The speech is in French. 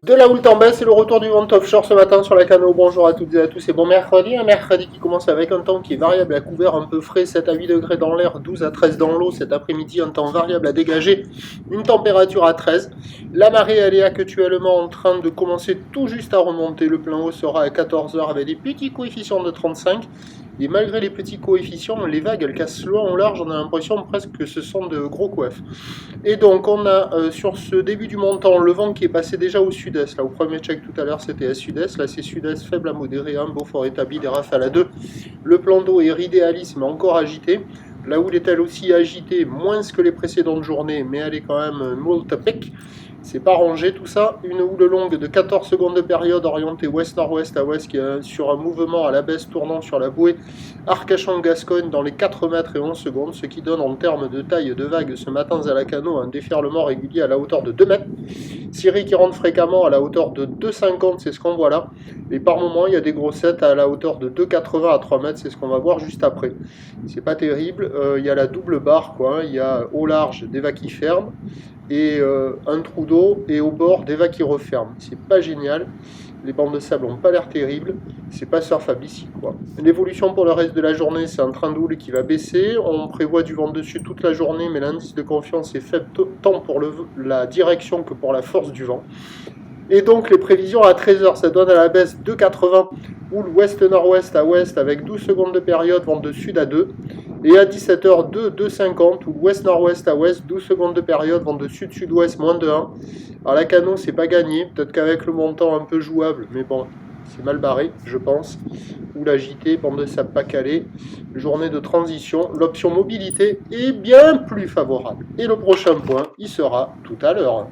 De la houle en baisse, c'est le retour du vent offshore ce matin sur la Cano. Bonjour à toutes et à tous et bon mercredi. Un mercredi qui commence avec un temps qui est variable à couvert, un peu frais, 7 à 8 degrés dans l'air, 12 à 13 dans l'eau. Cet après-midi, un temps variable à dégager, une température à 13. La marée, elle est actuellement en train de commencer tout juste à remonter. Le plein haut sera à 14 heures avec des petits coefficients de 35. Et malgré les petits coefficients, les vagues, elles cassent loin en large. On a l'impression presque que ce sont de gros coefs. Et donc, on a sur ce début du montant le vent qui est passé déjà au sud-est. Là, au premier check tout à l'heure, c'était à sud-est. Là, c'est sud-est faible à modéré. Un beau fort établi, des rafales à 2. Le plan d'eau est idéaliste, mais encore agité. La houle est elle aussi agitée, moins que les précédentes journées, mais elle est quand même molto pec. C'est pas rangé tout ça. Une houle longue de 14 secondes de période orientée ouest-nord-ouest à ouest qui est sur un mouvement à la baisse tournant sur la bouée Arcachon-Gascogne dans les 4 mètres et 11 secondes, ce qui donne en termes de taille de vague ce matin à la Cano un déferlement régulier à la hauteur de 2 mètres. Syrie qui rentre fréquemment à la hauteur de 2,50, c'est ce qu'on voit là. Et par moment, il y a des grossettes à la hauteur de 2,80 à 3 mètres, c'est ce qu'on va voir juste après. C'est pas terrible. Il y a la double barre, quoi. Il y a au large des vagues qui ferment et un trou d'eau et au bord des vagues qui referment. C'est pas génial. Les bandes de sable n'ont pas l'air terribles. C'est pas surfable ici, quoi. L'évolution pour le reste de la journée, c'est un train de houle qui va baisser. On prévoit du vent dessus toute la journée, mais l'indice de confiance est faible tant pour la direction que pour la force du vent. Et donc les prévisions à 13 heures, ça donne à la baisse 2,80, houle ouest-nord-ouest à ouest avec 12 secondes de période, vent de sud à 2. Et à 17h, 2,50, houle ouest-nord-ouest à ouest, 12 secondes de période, vent de sud-sud-ouest, moins de 1. Alors la Cano, c'est pas gagné, peut-être qu'avec le montant un peu jouable, mais bon, c'est mal barré, je pense. Houle agitée, bande de sable pas calée, journée de transition, l'option mobilité est bien plus favorable. Et le prochain point, il sera tout à l'heure.